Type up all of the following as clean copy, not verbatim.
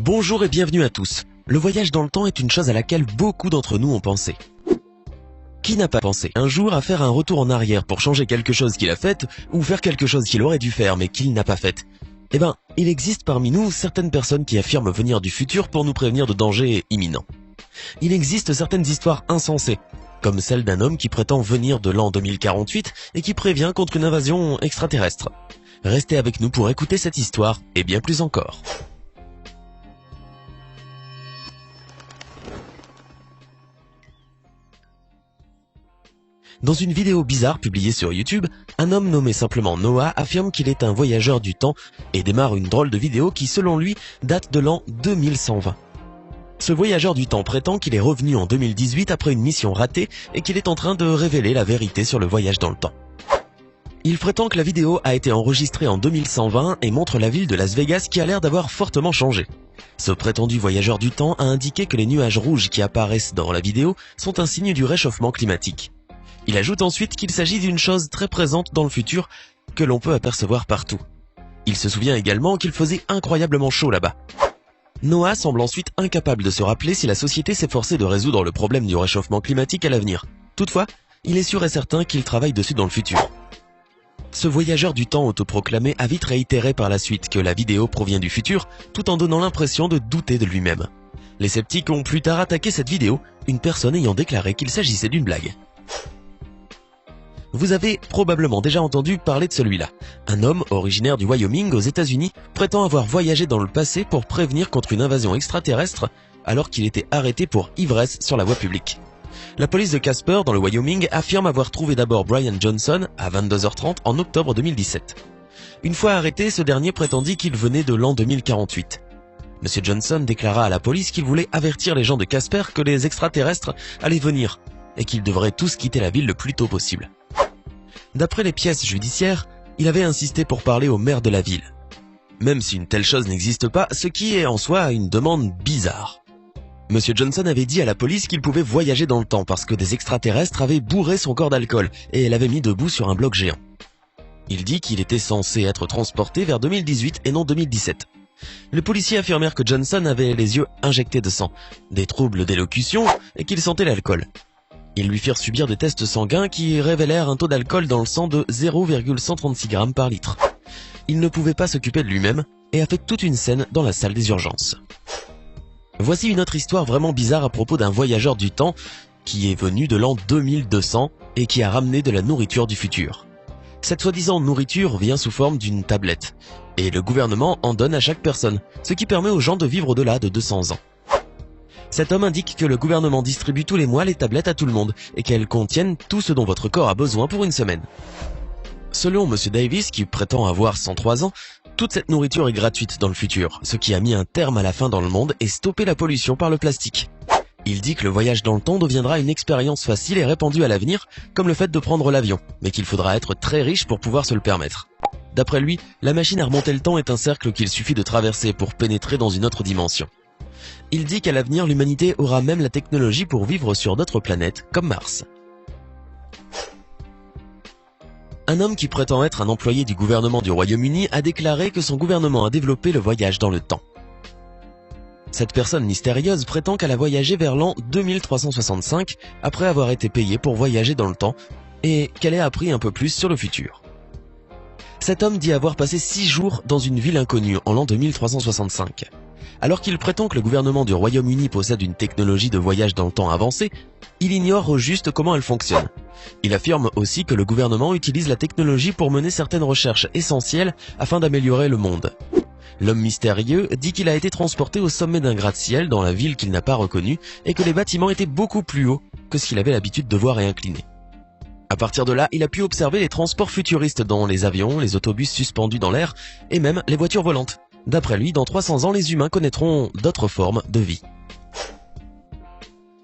Bonjour et bienvenue à tous. Le voyage dans le temps est une chose à laquelle beaucoup d'entre nous ont pensé. Qui n'a pas pensé un jour à faire un retour en arrière pour changer quelque chose qu'il a fait ou faire quelque chose qu'il aurait dû faire mais qu'il n'a pas fait? Eh ben, il existe parmi nous certaines personnes qui affirment venir du futur pour nous prévenir de dangers imminents. Il existe certaines histoires insensées, comme celle d'un homme qui prétend venir de l'an 2048 et qui prévient contre une invasion extraterrestre. Restez avec nous pour écouter cette histoire et bien plus encore. Dans une vidéo bizarre publiée sur YouTube, un homme nommé simplement Noah affirme qu'il est un voyageur du temps et démarre une drôle de vidéo qui, selon lui, date de l'an 2120. Ce voyageur du temps prétend qu'il est revenu en 2018 après une mission ratée et qu'il est en train de révéler la vérité sur le voyage dans le temps. Il prétend que la vidéo a été enregistrée en 2120 et montre la ville de Las Vegas qui a l'air d'avoir fortement changé. Ce prétendu voyageur du temps a indiqué que les nuages rouges qui apparaissent dans la vidéo sont un signe du réchauffement climatique. Il ajoute ensuite qu'il s'agit d'une chose très présente dans le futur que l'on peut apercevoir partout. Il se souvient également qu'il faisait incroyablement chaud là-bas. Noah semble ensuite incapable de se rappeler si la société s'efforçait de résoudre le problème du réchauffement climatique à l'avenir. Toutefois, il est sûr et certain qu'il travaille dessus dans le futur. Ce voyageur du temps autoproclamé a vite réitéré par la suite que la vidéo provient du futur, tout en donnant l'impression de douter de lui-même. Les sceptiques ont plus tard attaqué cette vidéo, une personne ayant déclaré qu'il s'agissait d'une blague. Vous avez probablement déjà entendu parler de celui-là. Un homme originaire du Wyoming aux États-Unis prétend avoir voyagé dans le passé pour prévenir contre une invasion extraterrestre alors qu'il était arrêté pour ivresse sur la voie publique. La police de Casper dans le Wyoming affirme avoir trouvé d'abord Brian Johnson à 22h30 en octobre 2017. Une fois arrêté, ce dernier prétendit qu'il venait de l'an 2048. Monsieur Johnson déclara à la police qu'il voulait avertir les gens de Casper que les extraterrestres allaient venir et qu'ils devraient tous quitter la ville le plus tôt possible. D'après les pièces judiciaires, il avait insisté pour parler au maire de la ville. Même si une telle chose n'existe pas, ce qui est en soi une demande bizarre. Monsieur Johnson avait dit à la police qu'il pouvait voyager dans le temps parce que des extraterrestres avaient bourré son corps d'alcool et l'avaient mis debout sur un bloc géant. Il dit qu'il était censé être transporté vers 2018 et non 2017. Les policiers affirmèrent que Johnson avait les yeux injectés de sang, des troubles d'élocution et qu'il sentait l'alcool. Ils lui firent subir des tests sanguins qui révélèrent un taux d'alcool dans le sang de 0,136 g par litre. Il ne pouvait pas s'occuper de lui-même et a fait toute une scène dans la salle des urgences. Voici une autre histoire vraiment bizarre à propos d'un voyageur du temps qui est venu de l'an 2200 et qui a ramené de la nourriture du futur. Cette soi-disant nourriture vient sous forme d'une tablette et le gouvernement en donne à chaque personne, ce qui permet aux gens de vivre au-delà de 200 ans. Cet homme indique que le gouvernement distribue tous les mois les tablettes à tout le monde et qu'elles contiennent tout ce dont votre corps a besoin pour une semaine. Selon M. Davis, qui prétend avoir 103 ans, toute cette nourriture est gratuite dans le futur, ce qui a mis un terme à la faim dans le monde et stoppé la pollution par le plastique. Il dit que le voyage dans le temps deviendra une expérience facile et répandue à l'avenir, comme le fait de prendre l'avion, mais qu'il faudra être très riche pour pouvoir se le permettre. D'après lui, la machine à remonter le temps est un cercle qu'il suffit de traverser pour pénétrer dans une autre dimension. Il dit qu'à l'avenir, l'humanité aura même la technologie pour vivre sur d'autres planètes, comme Mars. Un homme qui prétend être un employé du gouvernement du Royaume-Uni a déclaré que son gouvernement a développé le voyage dans le temps. Cette personne mystérieuse prétend qu'elle a voyagé vers l'an 2365 après avoir été payée pour voyager dans le temps et qu'elle ait appris un peu plus sur le futur. Cet homme dit avoir passé 6 jours dans une ville inconnue en l'an 2365. Alors qu'il prétend que le gouvernement du Royaume-Uni possède une technologie de voyage dans le temps avancée, il ignore au juste comment elle fonctionne. Il affirme aussi que le gouvernement utilise la technologie pour mener certaines recherches essentielles afin d'améliorer le monde. L'homme mystérieux dit qu'il a été transporté au sommet d'un gratte-ciel dans la ville qu'il n'a pas reconnue et que les bâtiments étaient beaucoup plus hauts que ce qu'il avait l'habitude de voir et inclinés. À partir de là, il a pu observer les transports futuristes dans les avions, les autobus suspendus dans l'air et même les voitures volantes. D'après lui, dans 300 ans, les humains connaîtront d'autres formes de vie.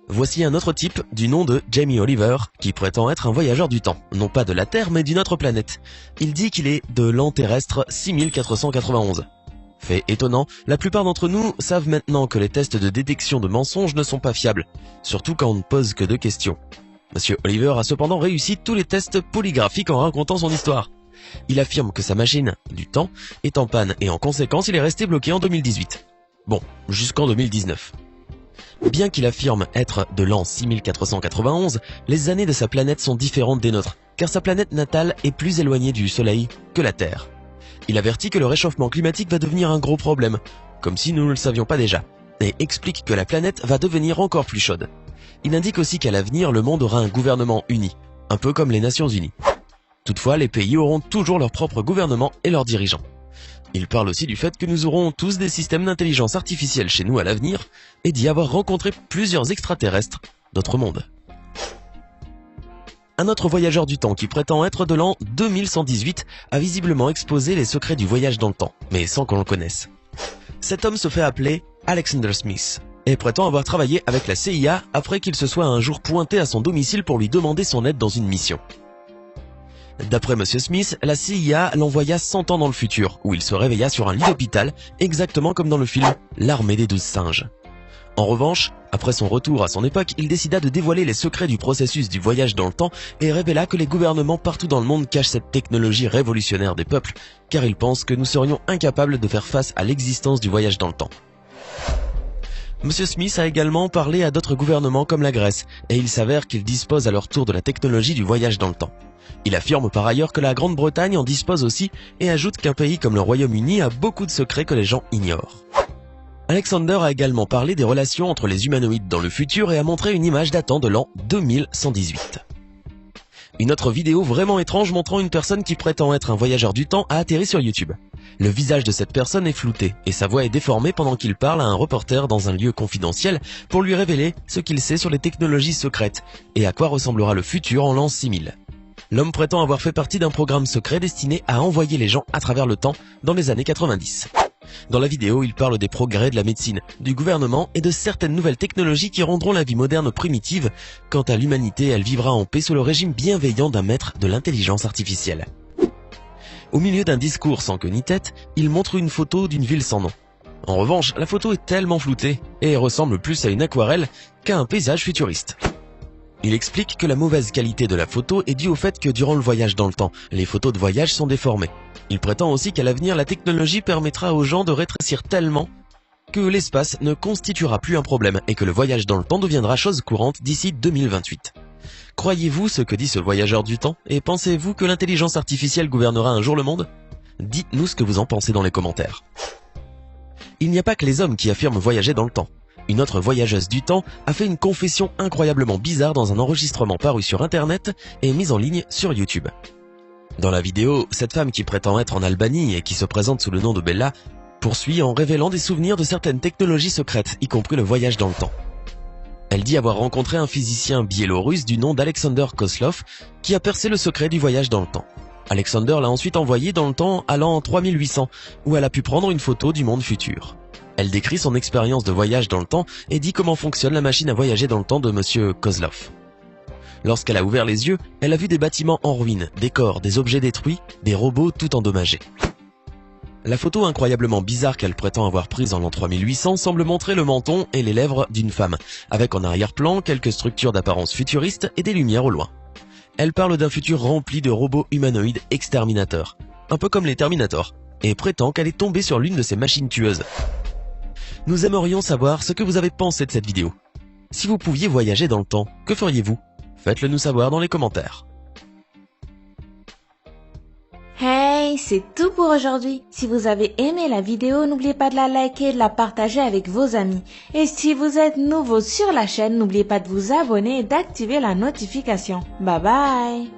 Voici un autre type du nom de Jamie Oliver qui prétend être un voyageur du temps, non pas de la Terre mais d'une autre planète. Il dit qu'il est de l'an terrestre 6491. Fait étonnant, la plupart d'entre nous savent maintenant que les tests de détection de mensonges ne sont pas fiables, surtout quand on ne pose que 2 questions. Monsieur Oliver a cependant réussi tous les tests polygraphiques en racontant son histoire. Il affirme que sa machine du temps est en panne et en conséquence il est resté bloqué en 2018. Bon, jusqu'en 2019. Bien qu'il affirme être de l'an 6491, les années de sa planète sont différentes des nôtres, car sa planète natale est plus éloignée du Soleil que la Terre. Il avertit que le réchauffement climatique va devenir un gros problème, comme si nous ne le savions pas déjà, et explique que la planète va devenir encore plus chaude. Il indique aussi qu'à l'avenir, le monde aura un gouvernement uni, un peu comme les Nations Unies. Toutefois, les pays auront toujours leur propre gouvernement et leurs dirigeants. Il parle aussi du fait que nous aurons tous des systèmes d'intelligence artificielle chez nous à l'avenir et d'y avoir rencontré plusieurs extraterrestres d'autres mondes. Un autre voyageur du temps qui prétend être de l'an 2118 a visiblement exposé les secrets du voyage dans le temps, mais sans qu'on le connaisse. Cet homme se fait appeler Alexander Smith et prétend avoir travaillé avec la CIA après qu'il se soit un jour pointé à son domicile pour lui demander son aide dans une mission. D'après M. Smith, la CIA l'envoya 100 ans dans le futur, où il se réveilla sur un lit d'hôpital, exactement comme dans le film L'armée des 12 singes. En revanche, après son retour à son époque, il décida de dévoiler les secrets du processus du voyage dans le temps et révéla que les gouvernements partout dans le monde cachent cette technologie révolutionnaire des peuples, car ils pensent que nous serions incapables de faire face à l'existence du voyage dans le temps. M. Smith a également parlé à d'autres gouvernements comme la Grèce, et il s'avère qu'ils disposent à leur tour de la technologie du voyage dans le temps. Il affirme par ailleurs que la Grande-Bretagne en dispose aussi et ajoute qu'un pays comme le Royaume-Uni a beaucoup de secrets que les gens ignorent. Alexander a également parlé des relations entre les humanoïdes dans le futur et a montré une image datant de l'an 2118. Une autre vidéo vraiment étrange montrant une personne qui prétend être un voyageur du temps a atterri sur YouTube. Le visage de cette personne est flouté et sa voix est déformée pendant qu'il parle à un reporter dans un lieu confidentiel pour lui révéler ce qu'il sait sur les technologies secrètes et à quoi ressemblera le futur en l'an 6000. L'homme prétend avoir fait partie d'un programme secret destiné à envoyer les gens à travers le temps dans les années 90. Dans la vidéo, il parle des progrès de la médecine, du gouvernement et de certaines nouvelles technologies qui rendront la vie moderne primitive. Quant à l'humanité, elle vivra en paix sous le régime bienveillant d'un maître de l'intelligence artificielle. Au milieu d'un discours sans queue ni tête, il montre une photo d'une ville sans nom. En revanche, la photo est tellement floutée et ressemble plus à une aquarelle qu'à un paysage futuriste. Il explique que la mauvaise qualité de la photo est due au fait que durant le voyage dans le temps, les photos de voyage sont déformées. Il prétend aussi qu'à l'avenir, la technologie permettra aux gens de rétrécir tellement que l'espace ne constituera plus un problème et que le voyage dans le temps deviendra chose courante d'ici 2028. Croyez-vous ce que dit ce voyageur du temps et pensez-vous que l'intelligence artificielle gouvernera un jour le monde? Dites-nous ce que vous en pensez dans les commentaires. Il n'y a pas que les hommes qui affirment voyager dans le temps. Une autre voyageuse du temps a fait une confession incroyablement bizarre dans un enregistrement paru sur internet et mis en ligne sur YouTube. Dans la vidéo, cette femme qui prétend être en Albanie et qui se présente sous le nom de Bella poursuit en révélant des souvenirs de certaines technologies secrètes, y compris le voyage dans le temps. Elle dit avoir rencontré un physicien biélorusse du nom d'Alexander Kozlov qui a percé le secret du voyage dans le temps. Alexander l'a ensuite envoyé dans le temps à l'an 3800 où elle a pu prendre une photo du monde futur. Elle décrit son expérience de voyage dans le temps et dit comment fonctionne la machine à voyager dans le temps de Monsieur Kozlov. Lorsqu'elle a ouvert les yeux, elle a vu des bâtiments en ruine, des corps, des objets détruits, des robots tout endommagés. La photo incroyablement bizarre qu'elle prétend avoir prise en l'an 3800 semble montrer le menton et les lèvres d'une femme, avec en arrière-plan quelques structures d'apparence futuriste et des lumières au loin. Elle parle d'un futur rempli de robots humanoïdes exterminateurs, un peu comme les Terminators, et prétend qu'elle est tombée sur l'une de ces machines tueuses. Nous aimerions savoir ce que vous avez pensé de cette vidéo. Si vous pouviez voyager dans le temps, que feriez-vous? Faites-le nous savoir dans les commentaires. Hey, c'est tout pour aujourd'hui. Si vous avez aimé la vidéo, n'oubliez pas de la liker et de la partager avec vos amis. Et si vous êtes nouveau sur la chaîne, n'oubliez pas de vous abonner et d'activer la notification. Bye bye!